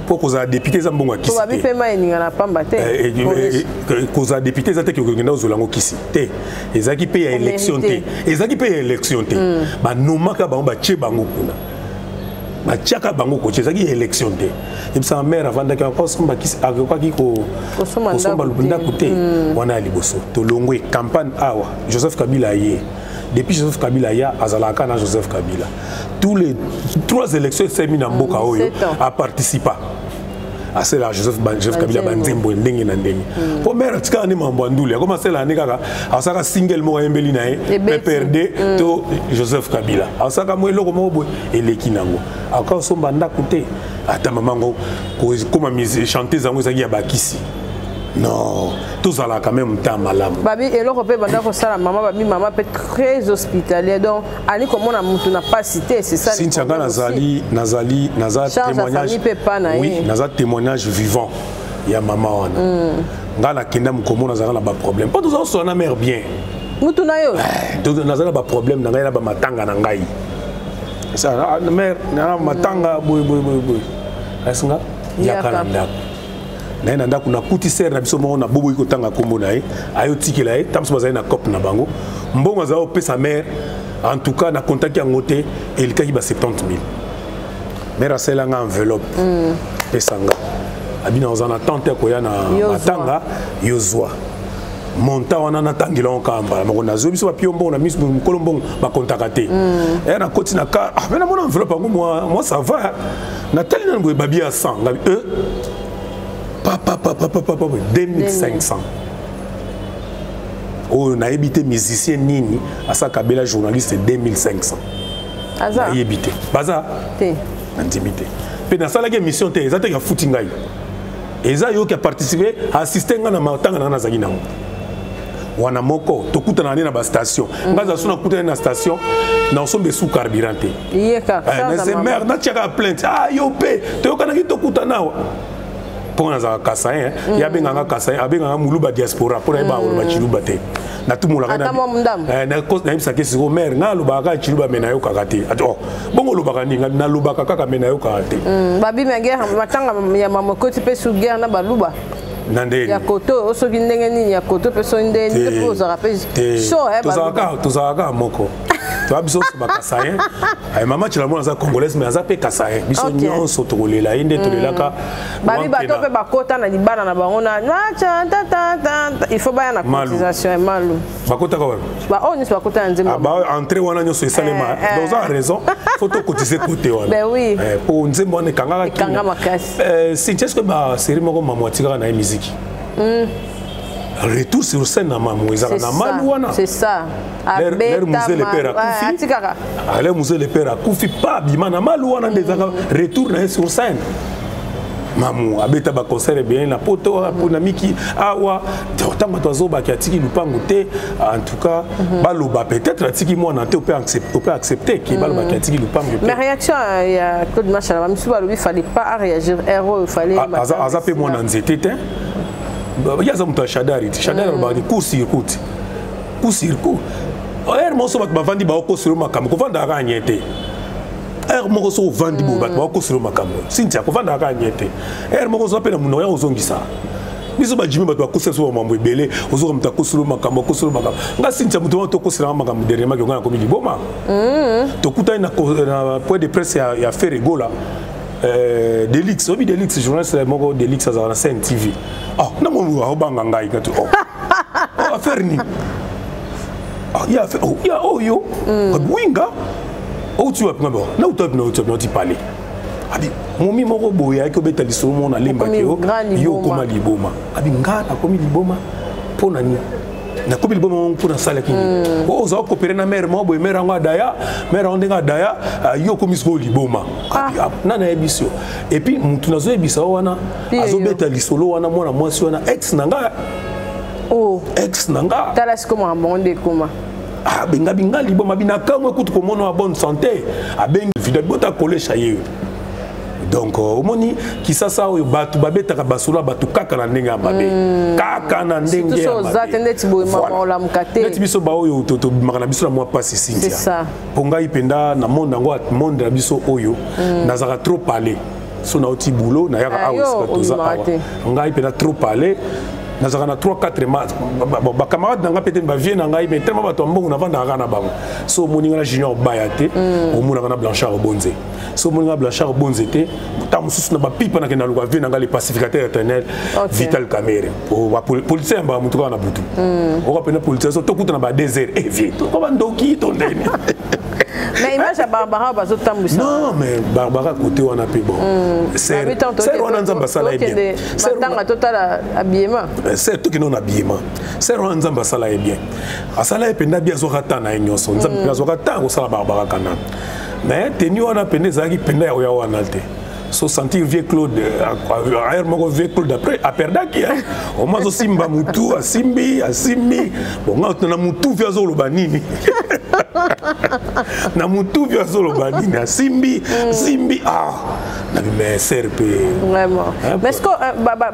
pour cause député za mbongo kisi. To babi pema eninga na pamba te. Cause député za te ko ngenda ozolango kisi te. Ezaki pe ya élection te. Ezaki pe ya élection te. Ba nomaka ba che bango kuna. Bachaka bango ko chezaki élection te. Et sa mère avant d'être encore somba kisi akokaki ko somba lubunda kuté wana liboso. To longwe campagne awa Joseph Kabila ye. Depuis Joseph Kabila ya azalaka na Joseph Kabila. Tous les 3 élections Semina Mboka Oyo a participé. À cela Joseph Kabila banzembo ndenge na ndenge. Pour mère tika ni mambanduli a commencé l'année kaka asaka single mo embeli na e perdre to Joseph Kabila. Asaka mo eloko mo boy eleki nango. Aka somba ndakuté ata mamango ko comme mise chanter zango ezaki ya bakisi. Non, tout ça là quand même temps malam. Babi et l'autre peut banda ko sala maman peut très hospitalier donc ani comme on a mutu na pas cité c'est ça. Sintia nazali témoignage. Oui, naza témoignage vivant. Il y a maman wana. Ngala kenda mkomo nazala na ba problème. Pas tous on a mère bien. Mutu na yo. Tout nazala ba problème na ngai na ba matanga na ngai. Ça mère na matanga boy. Est-ce nga yakalanda. Na ndako na kuti ser na biso mo na bobo iko tanga kombo na ye ayo tikela ye tamso bazali na cop na bango mbongo za o pesa mère en tout cas na contact yango te el kaki ba 70 000 mère asela nga enveloppe pesanga abina ozana tante ko ya na matanga yozwa monta wana na tangila on kamba mako na zo biso ba piombo na miss kolombo ba contacter et na koti na ka ah na mon enveloppe ngo moi ça va na tali na babi à 100 ngabi Papa, 2500. Oh, on a habité musicien Nini, à sa Kabila journaliste 2500. Aza. On a habité. Baza. Té. Intimité. Puis dans ça, la mission, c'est ça qui a foutu ngaï. Et ça, il a participé à assister à la matanga dans la Zagina. Wana moko, tokuta na na ba station. Ngaza suna kuta na station, na sombe sous carburant. Yeka. Na c'est mère, na tchaka plainte. Ah yo pe, to kana ki tokuta nawa. Pour nous avoir Kassaïen, il y a bien un Kassaïen, avec un Moulouba diaspora pour aller à Chiluba. Na tout mon la na cause na imsa kesi ko mère na lubaka Chiluba menayo kakate. Oh, bongo lubaka ni na lubaka kaka menayo kakate. Babi mengera matanga ya mamoko ti pe su guerre na baluba. Nandeli. Ya koto osoki ndenge nini ya koto pe so ndenge ni po za rappel. So tozaka moko. Toi biso ba Kassaïen. Ay mama tu la mona za congolaise mais azape Kassaïen. Biso nyonso tokolela inde tolelaka. Babi bato pe bakota na libana na bango na il faut ba na cotisation et malu. Bakota ko. Ba on is bakota nzema. Ah ba entrer wana nyonso esalema. Donc ça a raison. Faut to cotiser côté wana. Ben oui. Pour nzembo ne kangaka. Kanga makasi. C'est qu'est-ce que ba série moko mamwatika na musique. Retour sur scène na mamu ezaka na malouana. C'est ça. L'air musée le père a kufi. L'air musée le père a kufi pas bima na malouana ndezaka retour na sur scène. Mamu abeta ba concert bien na poto pour na miki awa tanga tozo ba kiatiki lupango te en tout cas baloba peut-être atiki moi na te peut accepter qui baloba kiatiki lupango. Mais réaction il y a Claude Machala même si balobi il fallait pas réagir héros il fallait azape moi na nzete te. Il y a un chadari, chadari ba di court-circuit. Court-circuit. Er mo so ba vandi ba ko sur makam ko vanda ka nyete. Er mo so vandi bo ba ko sur makam. Sintia ko vanda ka nyete. Er mo so pe na muno ya ozongisa. biso ba jimi ba to kosa so mambo ebele ozo mta kosolo makambo nga sincha muto to kosela makambo dernièrement que nga komi liboma to kuta na point de presse ya faire rigola Delix obi Delix journaliste moko Delix azana Sen TV na mo obanga ngai katu affaire ni ya fait ya yo winga tu vas prendre na tu parler abi momi moko boya ko beta lisolo mona lemba yo koma liboma abi ngana komi liboma pona ni na komi liboma pona sala kini oza coopérer na mère mo boy mère nga daya mère ondenga daya yo komi so liboma na na ebiso et puis mutu nazo ebisa wana azo beta lisolo wana mona mwasi wana ex nanga ex nanga tala sikomo abonde koma benga binga liboma binakamwe kutu komono a bonne santé abengi vida bota coller chaye donc omoni kisasa oyo batu babetaka basula batu kaka na ndenge ya mabe kaka na ndenge ya mabe zate ndeti boye mamola mukate ndeti biso ba oyo to makana biso na mwa pasi sintia c'est ça ponga ipenda na monde ngo monde na biso oyo nazaka trop parler so na oti boulot na yaka awes toza awa ngai penda trop parler nazaka na 3-4 matchs ba camarades nanga peut-être ba vieux nanga mais tellement bato mbongo na vanda na bango so moninga na junior bayate o monaka na Blanchard Bonze so moninga Blanchard Bonze te ta mususu na ba pipa na kena luka vieux nanga les pacificateurs éternels Vital Camere o ba politicien ba mutuka na butu o ka pena politicien so to kuta na ba désert et vieux to ba ndoki to ndeni mais image à Barbara bazo tambusa non mais Barbara côté wana pe bon c'est on nzamba sala bien c'est tanga total habillement c'est tout qui non habillement c'est on nzamba sala bien asala ependa bien zo rata na nyonso nzamba zo rata ko sala Barbara kana mais tenu wana pende zaki penda ya wana te so sentir vieux Claude ayer moko vieux Claude après a perdaki au moins simba mutu asimbi bon na mutu via zo lobanini na mutu via zo lobanini simbi na mais serpe vraiment mais est-ce que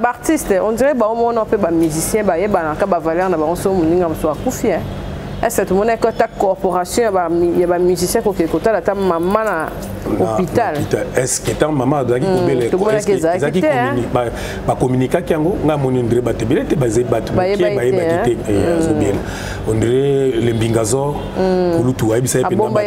artiste on dirait ba on a fait ba musicien ba yeba na ka ba valeur na ba on so muninga so akufi est-ce que tout le monde est ta corporation il y a ba musicien ko ke kota la ta maman na hôpital est-ce que ta maman daki ko bele ko ezaki ba communiquer kiango nga moni ndire ba tebele te bazé batu ba kite zo bien on dirait le mbingazo kulutu ayibisa ependa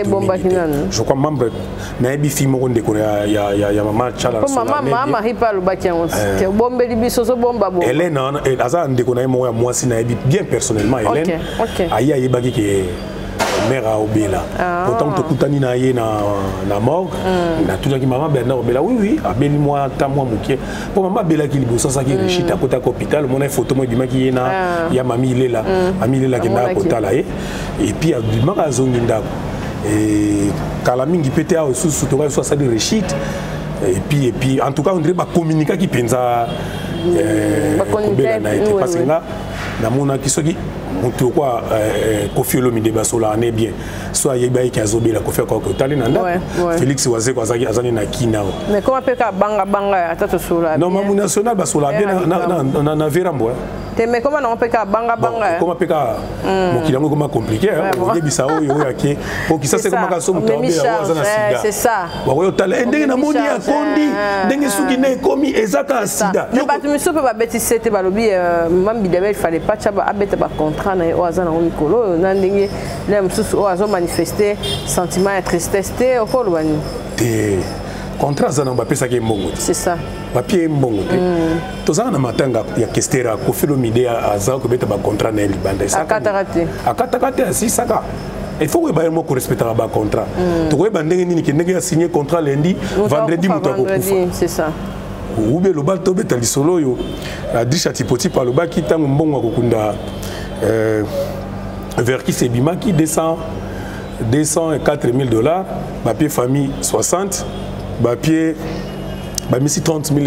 je crois membre na ebi film ko ndeko ya maman chala so maman ripa lo bakiango ke bombe libiso so bomba bo Hélène aza ndeko na mo ya mwasi na ebi bien personnellement Hélène aya yebaki ke mère a obéla pourtant to kutani na ye na morgue na tout qui maman Bernard obéla oui abeli moi ta moi mokie pour maman bela ki liboso ça qui réchit à côté hôpital mon photo moi bima ki na ya mami lela ki na kota là et puis abima ka zongi ndako et kala mingi pété a sous to so ça de réchit et puis en tout cas on dirait ba communiquer qui penza obéla na été parce que là na mona ki soki mutu kwa Koffi Olomide basola ane bien soit yeba ki azobela Koffi kwa tali nanda Félix Wazé kwa azani na kinao mais comment peut ka banga atato sola non mamu national basola bien na verambo mais comment on peut ka banga comment peut ka mokilango comment compliqué yebisa oyo yake pour qui ça c'est comment ka somo tabela wazana sida c'est ça wa tala ndenge na moni ya kondi ndenge suki ne komi ezaka sida mais batu misope ba betise te balobi mambi debe il fallait pas chaba abeta ba contrat na oazana o mikolo na ndenge na msusu oazo manifester sentiment de tristesse te okolo bani te contrat zana bapesa ke mbongo c'est ça papier mbongo te tozana na matanga ya Kestera Koffi Olomide azako ko beta ba contrat na libanda ça akatakate asi saka il faut que ba mo respecter ba contrat to ko ba ndenge nini ke ndenge ya signer contrat lundi vendredi muto ko c'est ça ube lo ba to beta lisolo yo Adrisha Tipoti pa lo ba kitango mbongo akukunda vers qui c'est bima qui descend 204 000 $, papier famille 60, papier misi 30 000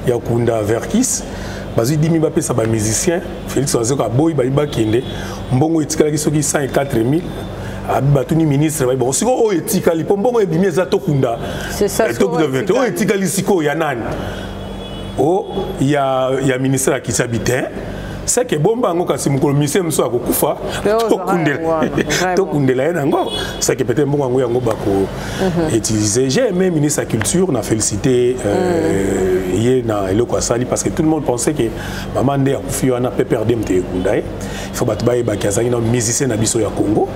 ya kunda verkis, bazi 10 000 papier ça ba musicien, Félix Wazeko a boy ba kende, mbongo etikala ki soki 104 000. Abatuni ministre bon siko o etikali mbongo ebimi za to kunda. C'est ça. O etikali siko ya nani? O ya ministre qui s'habite c'est que bomba ngo kasi mukolo mise mso akokufa to kundela ye nango c'est que peut-être mbongo ngo yango bako utiliser. J'ai aimé ministre de la culture, on a félicité hier na eloko asali parce que tout le monde pensait que maman nde akufi wana PPRD mte kundaye il faut battre ba kiazaki na musicien na biso ya Congo.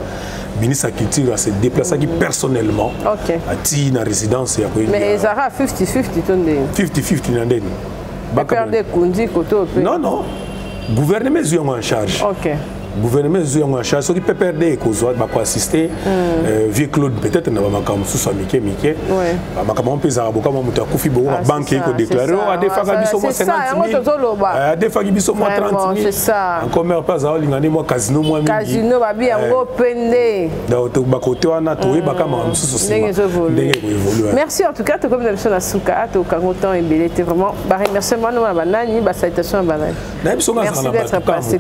Ministre de la culture s'est déplacé personnellement à Tina résidence. Mais ils aura 50-50 tonde. 50-50 nandeni. PPRD kundi koto. Non non. Gouvernement est en charge. OK. Gouvernement est en charge. Ceux qui PPRD et Kozoa va assister. Vieux Claude peut-être n'a pas comme sous sa Mickey. Ma camarade peut avoir beaucoup de Koufi Bogo banque qui est déclaré. À des fois biso moi 50 000. À des fois biso moi 30 000. C'est ça. Encore meilleur pas à l'ingani moi casino moi. Casino babi yango pende. Donc bakote wana to e baka ma sous ça. Merci en tout cas to comme l'émission na Souka to kangotan et belé était vraiment ba remerciement na banani ba salutation à banani. Merci d'être passé.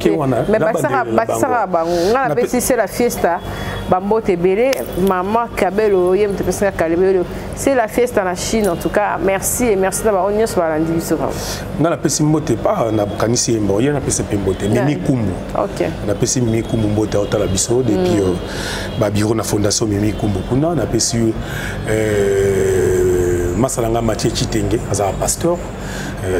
Mais Bakisara bango ngana pesi c'est la fiesta bambote belé maman Kabelo yem te pesa Kabelo c'est la fiesta na Chine en tout cas merci et merci na ba onion sur la ndibiso ngana pesi mbote pa na kanisi mbo yena pesi mbote Mimi Kumbu. OK na pesi Mimi Kumbu mbote otala biso depuis ba bureau na fondation Mimi Kumbu kuna na pesi Masalanga Mathieu Chitenge azala pasteur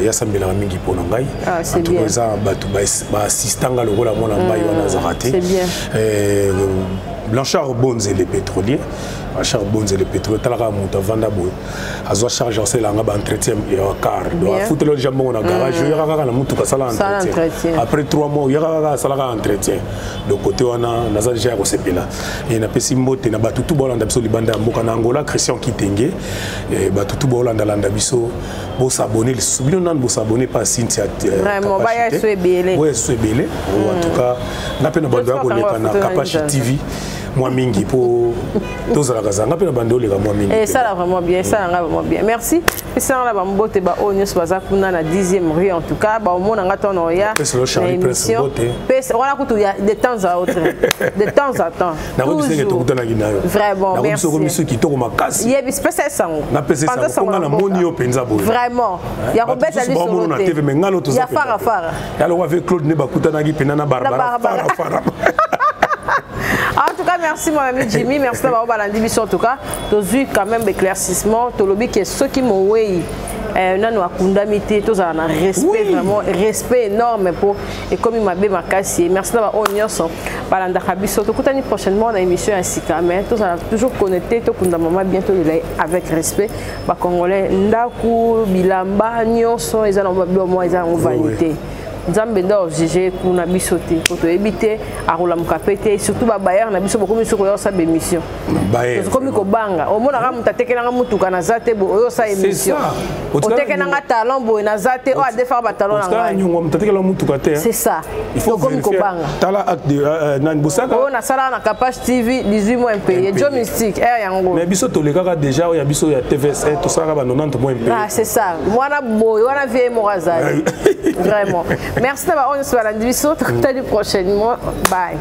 yasambela mingi pona ngai c'est bien ça ba assistanga lokola mona ngai wana zarate c'est bien Blanchard Bonze les pétroliers Blanchard Bonze les pétroliers talaka muta vanda boy azwa charge en selanga ba entretien et car do foutre le jambon na garage yaka kaka na mutu ka sala entretien après 3 mois yaka sala entretien donc côté wana naza déjà ko sepela et na pesi mbote na batutu bolanda biso libanda mboka na Angola Christian Kitenge et batutu bolanda landa biso bo s'abonner les soubino nan bo s'abonner pas Cynthia vraiment ba ya swebele ouais swebele en tout cas na pena bando ko leka na Kapachi TV moi mingi pour tous la kazanga pe na bando le moi mingi et ça là vraiment bien ça là vraiment bien merci et ça là ba mbote ba onyos baza kuna na 10e rue en tout cas ba omona ngata no ya émission voilà kutu ya de temps à autre de temps à temps na ko bisenge to kutana ginayo vraiment merci na ko biso ki to ko makasi ye bis pesa sango na pesa sango na moni yo penza boy vraiment ya ko beta li sur le TV mais ngalo to ya fara ya lo avec Claude ne ba kutana gi penana barbara fara en tout cas, merci mon ami Jimmy, merci d'avoir balandé en tout cas. Tu as vu quand même l'éclaircissement, tu as vu que ceux qui m'ont oué, nous avons un respect, vraiment respect énorme pour et comme il m'a bien marqué. Merci d'avoir oignon son balanda habiso. Tu as prochainement dans l'émission ainsi quand même. Tu as toujours connecté, tu as maman bientôt avec respect. Bah Congolais, ndaku bilamba nyonso ils ont bien vanité. Nzambe ndo jije kuna bisote koto ebité arola mukapete surtout ba bayer na biso bokomi soko yo sa émission bayer komi ko banga omona ka mutateke na mutuka na zate bo yo sa émission oteke na talent bo na zate o a defa ba talent na ngai nyongo mutateke la mutuka te c'est ça il faut komi ko banga tala acte de nan busaka o na sala na Kapachi TV 18 mois impayé Joe Mystique yango mais biso to le kaka déjà o ya biso ya TVS to sala ba 90 mois impayé ah c'est ça mwana boy wana vie morazali vraiment merci d'avoir on se voit la prochainement bye